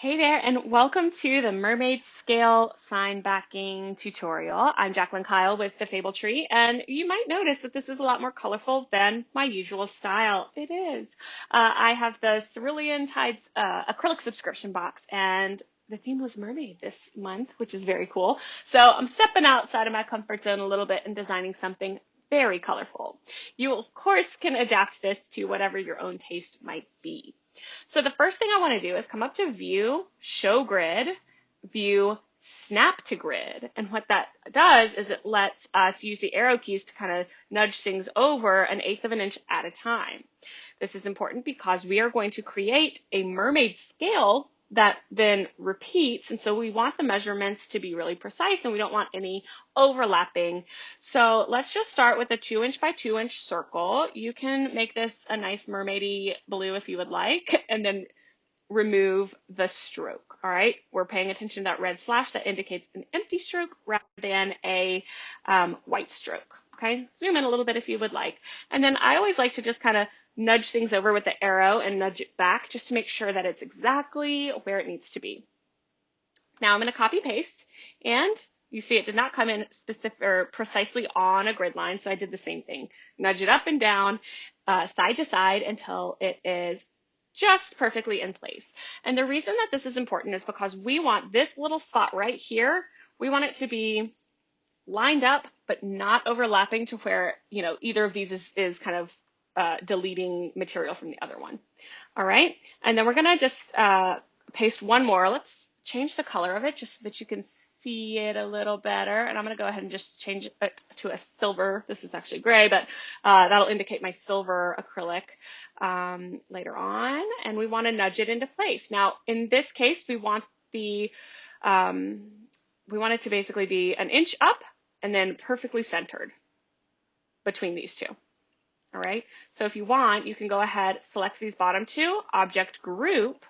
Hey there, and welcome to the Mermaid Scale Sign Backing tutorial. I'm Jacqueline Kyle with the Fable Tree, and you might notice that this is a lot more colorful than my usual style. It is. I have the Cerulean Tides acrylic subscription box, and the theme was mermaid this month, which is very cool. So I'm stepping outside of my comfort zone a little bit and designing something very colorful. You, of course, can adapt this to whatever your own taste might be. So the first thing I want to do is come up to View, Show Grid, View, Snap to Grid. And what that does is it lets us use the arrow keys to kind of nudge things over 1/8 of an inch at a time. This is important because we are going to create a mermaid scale that then repeats. And so we want the measurements to be really precise and we don't want any overlapping. So let's just start with a 2" by 2" circle. You can make this a nice mermaidy blue if you would like, and then remove the stroke. All right, we're paying attention to that red slash that indicates an empty stroke rather than a white stroke. Okay, zoom in a little bit if you would like. And then I always like to just kind of nudge things over with the arrow and nudge it back just to make sure that it's exactly where it needs to be. Now I'm going to copy paste, and you see it did not come in specific or precisely on a grid line, so I did the same thing. Nudge it up and down, side to side until it is just perfectly in place. And the reason that this is important is because we want this little spot right here, we want it to be lined up but not overlapping to where, either of these is kind of deleting material from the other one. All right, and then we're gonna just paste one more. Let's change the color of it just so that you can see it a little better. And I'm gonna go ahead and just change it to a silver. This is actually gray, but that'll indicate my silver acrylic later on. And we wanna nudge it into place. Now, in this case, we want it to basically be 1 inch up and then perfectly centered between these two. All right, so if you want, you can go ahead, select these bottom two, object group,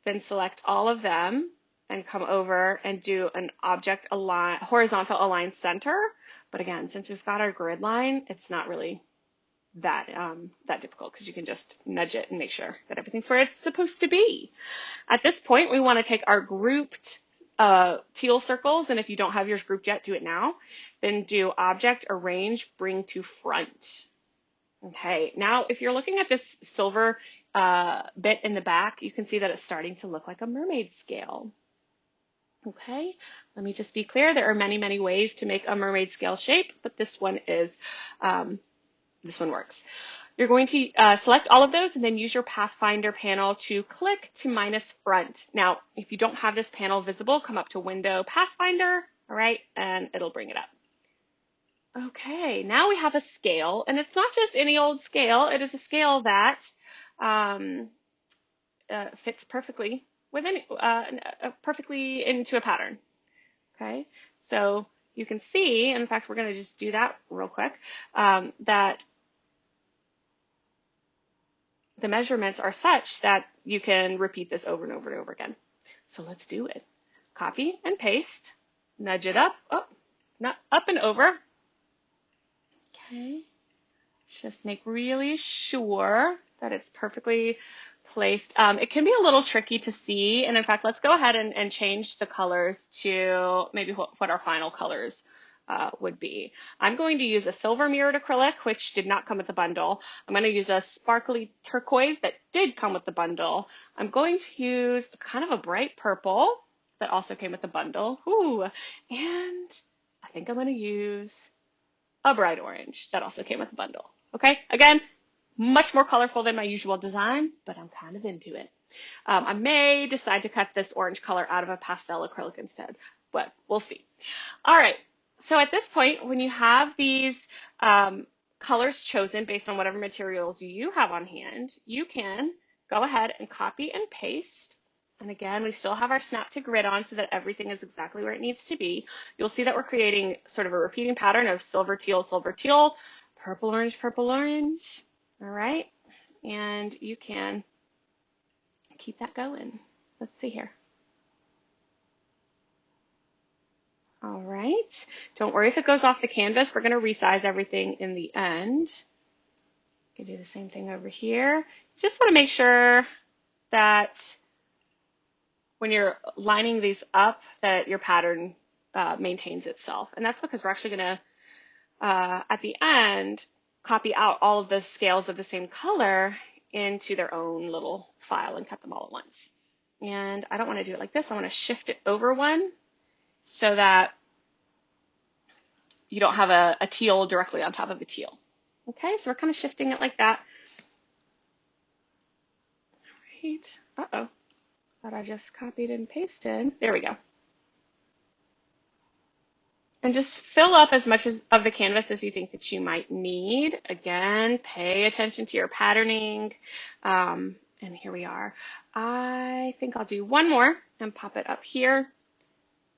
then select all of them and come over and do an object align, horizontal align center. But again, since we've got our grid line, it's not really that difficult because you can just nudge it and make sure that everything's where it's supposed to be. At this point, we want to take our grouped teal circles, and if you don't have yours grouped yet, do it now. Then do object, arrange, bring to front. Okay, now if you're looking at this silver bit in the back, you can see that it's starting to look like a mermaid scale. Okay, let me just be clear. There are many, many ways to make a mermaid scale shape, but this one works. You're going to select all of those and then use your Pathfinder panel to click to minus front. Now, if you don't have this panel visible, come up to Window, Pathfinder, all right, and it'll bring it up. Okay, now we have a scale, and it's not just any old scale. It is a scale that fits perfectly perfectly into a pattern. Okay, so you can see, in fact, we're going to just do that real quick, that the measurements are such that you can repeat this over and over and over again. So let's do it. Copy and paste, nudge it up, not up and over. Okay, just make really sure that it's perfectly placed. It can be a little tricky to see, and in fact, let's go ahead and change the colors to maybe what our final colors would be. I'm going to use a silver mirrored acrylic, which did not come with the bundle. I'm going to use a sparkly turquoise that did come with the bundle. I'm going to use kind of a bright purple that also came with the bundle. Ooh, and I think I'm going to use a bright orange that also came with the bundle. Okay, again, much more colorful than my usual design, but I'm kind of into it. I may decide to cut this orange color out of a pastel acrylic instead, but we'll see. All right, so at this point, when you have these colors chosen based on whatever materials you have on hand, you can go ahead and copy and paste. And again, we still have our snap to grid on so that everything is exactly where it needs to be. You'll see that we're creating sort of a repeating pattern of silver, teal, purple, orange. All right, and you can keep that going. Let's see here. All right, don't worry if it goes off the canvas. We're going to resize everything in the end. You can do the same thing over here. Just want to make sure that when you're lining these up that your pattern maintains itself. And that's because we're actually going to, at the end, copy out all of the scales of the same color into their own little file and cut them all at once. And I don't want to do it like this. I want to shift it over one so that you don't have a teal directly on top of a teal. Okay, so we're kind of shifting it like that. All right. Uh-oh. Thought I just copied and pasted. There we go. And just fill up as much of the canvas as you think that you might need. Again, pay attention to your patterning. And here we are. I think I'll do one more and pop it up here.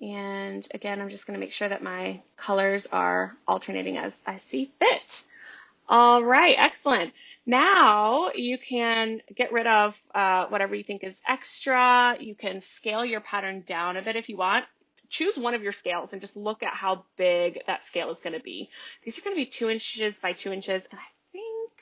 And again, I'm just going to make sure that my colors are alternating as I see fit. All right, excellent. Now you can get rid of whatever you think is extra. You can scale your pattern down a bit if you want. Choose one of your scales and just look at how big that scale is going to be. These are going to be 2 inches by 2 inches, and I think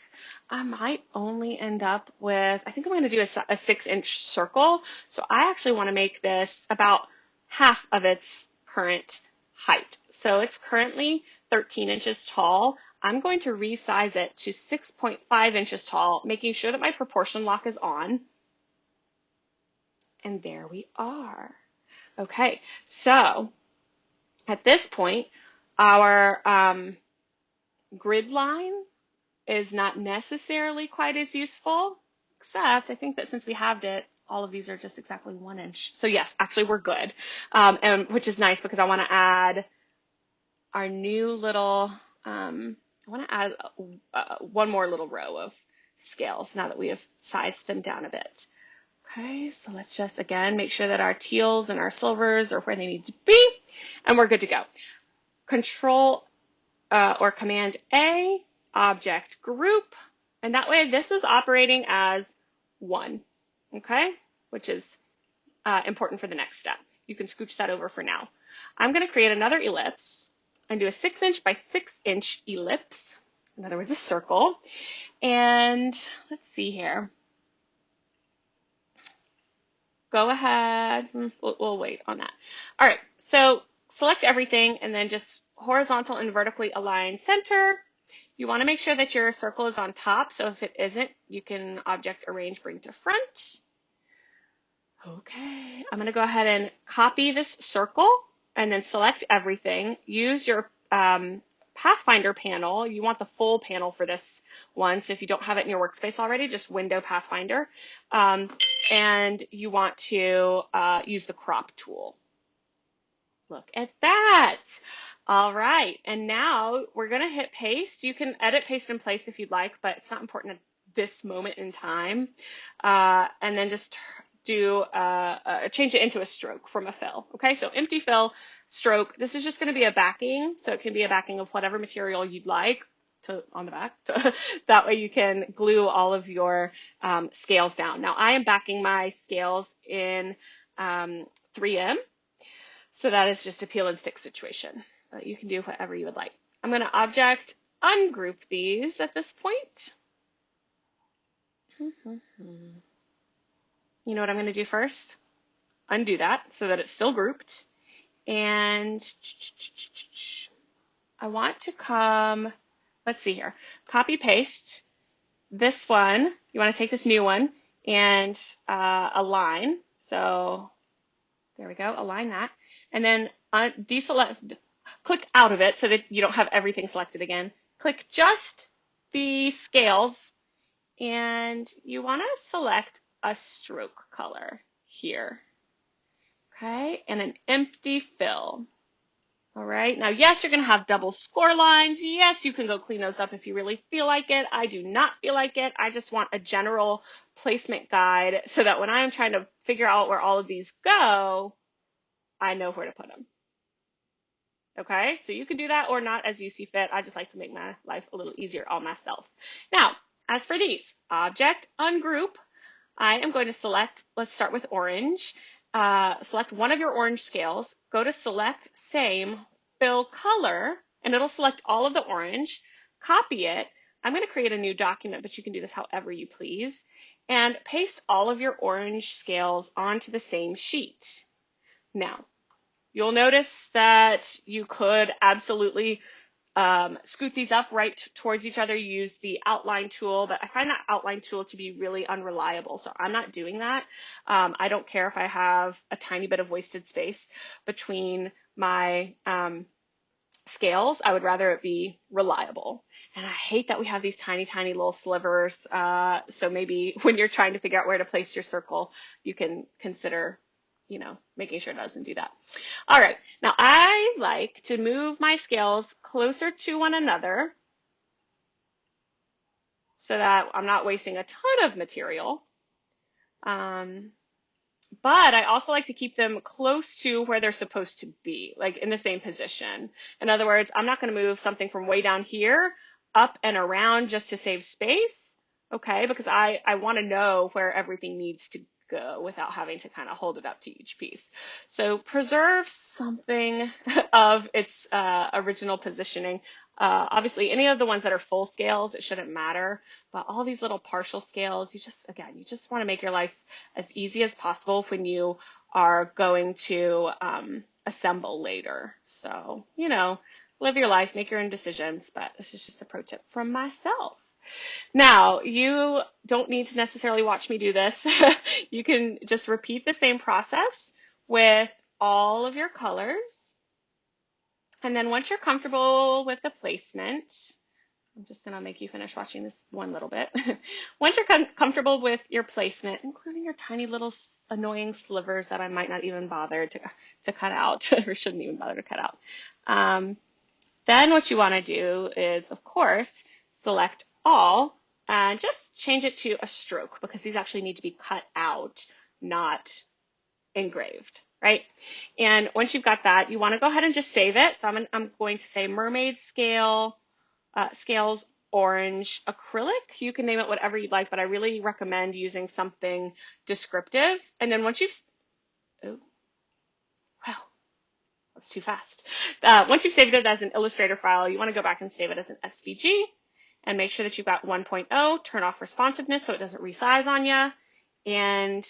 I might only end up with, I think I'm going to do a 6-inch circle. So I actually want to make this about half of its current height. So it's currently 13 inches tall. I'm going to resize it to 6.5 inches tall, making sure that my proportion lock is on. And there we are. Okay, so at this point, our grid line is not necessarily quite as useful, except I think that since we halved it, all of these are just exactly 1 inch. So yes, actually we're good, and which is nice because I want to add our new little, I want to add one more little row of scales now that we have sized them down a bit. Okay, so let's just, again, make sure that our teals and our silvers are where they need to be, and we're good to go. Control or Command A, object group, and that way this is operating as one, okay, which is important for the next step. You can scooch that over for now. I'm going to create another ellipse and do a 6-inch by 6-inch ellipse, in other words, a circle, and let's see here. Go ahead, we'll wait on that. All right, so select everything and then just horizontal and vertically align center. You want to make sure that your circle is on top, so if it isn't, you can object arrange, bring to front. Okay, I'm going to go ahead and copy this circle and then select everything. Use your Pathfinder panel. You want the full panel for this one, so if you don't have it in your workspace already, just Window Pathfinder. And you want to use the crop tool. Look at that. All right, and now we're going to hit paste. You can edit, paste in place if you'd like, but it's not important at this moment in time. And then just do change it into a stroke from a fill. Okay, so empty fill, stroke. This is just going to be a backing, so it can be a backing of whatever material you'd like on the back. That way you can glue all of your scales down. Now I am backing my scales in 3M, so that is just a peel and stick situation. But you can do whatever you would like. I'm going to object ungroup these at this point. You know what I'm going to do first? Undo that so that it's still grouped. And I want to come, let's see here, copy paste this one. You want to take this new one and align. So there we go, align that. And then deselect, click out of it so that you don't have everything selected again. Click just the scales and you want to select a stroke color here, okay, and an empty fill. All right, now yes, you're going to have double score lines. Yes, you can go clean those up if you really feel like it. I do not feel like it. I just want a general placement guide so that when I'm trying to figure out where all of these go, I know where to put them. Okay, so you can do that or not as you see fit. I just like to make my life a little easier on myself. Now, as for these, object ungroup, I am going to select, let's start with orange. Select one of your orange scales, go to select same, fill color, and it'll select all of the orange, copy it. I'm going to create a new document, but you can do this however you please. and paste all of your orange scales onto the same sheet. Now, you'll notice that you could absolutely scoot these up right towards each other. Use the outline tool, but I find that outline tool to be really unreliable, so I'm not doing that. I don't care if I have a tiny bit of wasted space between my scales. I would rather it be reliable. And I hate that we have these tiny, tiny little slivers. So maybe when you're trying to figure out where to place your circle, you can consider, making sure it doesn't do that. All right. Now I like to move my scales closer to one another so that I'm not wasting a ton of material. But I also like to keep them close to where they're supposed to be, like in the same position. In other words, I'm not going to move something from way down here up and around just to save space, okay? Because I want to know where everything needs to go without having to kind of hold it up to each piece. So preserve something of its original positioning. Obviously, any of the ones that are full scales, it shouldn't matter. But all these little partial scales, you just want to make your life as easy as possible when you are going to assemble later. So, live your life, make your own decisions, but this is just a pro tip from myself. Now, you don't need to necessarily watch me do this. You can just repeat the same process with all of your colors. And then once you're comfortable with the placement, I'm just going to make you finish watching this one little bit. Once you're comfortable with your placement, including your tiny little annoying slivers that I might not even bother to cut out, or shouldn't even bother to cut out, then what you want to do is, of course, select all and just change it to a stroke, because these actually need to be cut out, not engraved, right? And once you've got that, you want to go ahead and just save it. So I'm going to say Mermaid scales orange acrylic. You can name it whatever you'd like, but I really recommend using something descriptive. And then once you've, that's too fast. Once you've saved it as an Illustrator file, you want to go back and save it as an SVG and make sure that you've got 1.0, turn off responsiveness so it doesn't resize on you, and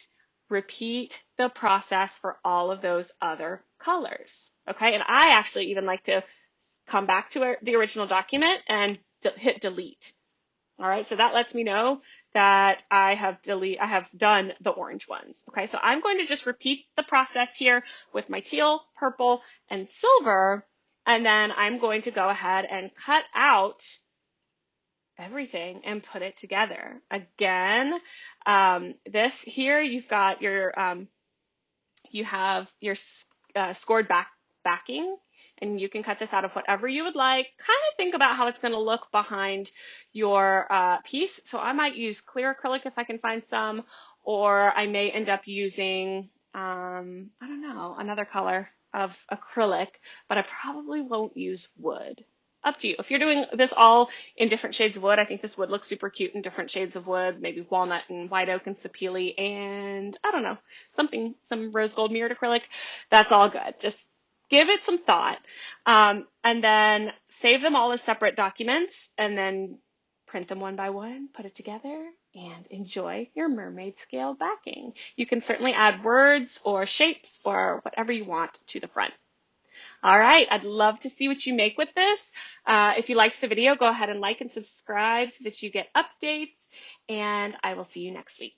repeat the process for all of those other colors, okay? And I actually even like to come back to the original document and hit delete. All right, so that lets me know that I have done the orange ones. Okay, so I'm going to just repeat the process here with my teal, purple, and silver, and then I'm going to go ahead and cut out everything and put it together. Again, this here, you've got your, you have your scored backing, and you can cut this out of whatever you would like. Kind of think about how it's going to look behind your piece. So I might use clear acrylic if I can find some, or I may end up using, I don't know, another color of acrylic, but I probably won't use wood. Up to you. If you're doing this all in different shades of wood, I think this would look super cute in different shades of wood, maybe walnut and white oak and sapele and I don't know, some rose gold mirrored acrylic. That's all good. Just give it some thought, and then save them all as separate documents, and then print them one by one, put it together, and enjoy your mermaid scale backing. You can certainly add words or shapes or whatever you want to the front. All right, I'd love to see what you make with this. If you liked the video, go ahead and like and subscribe so that you get updates, and I will see you next week.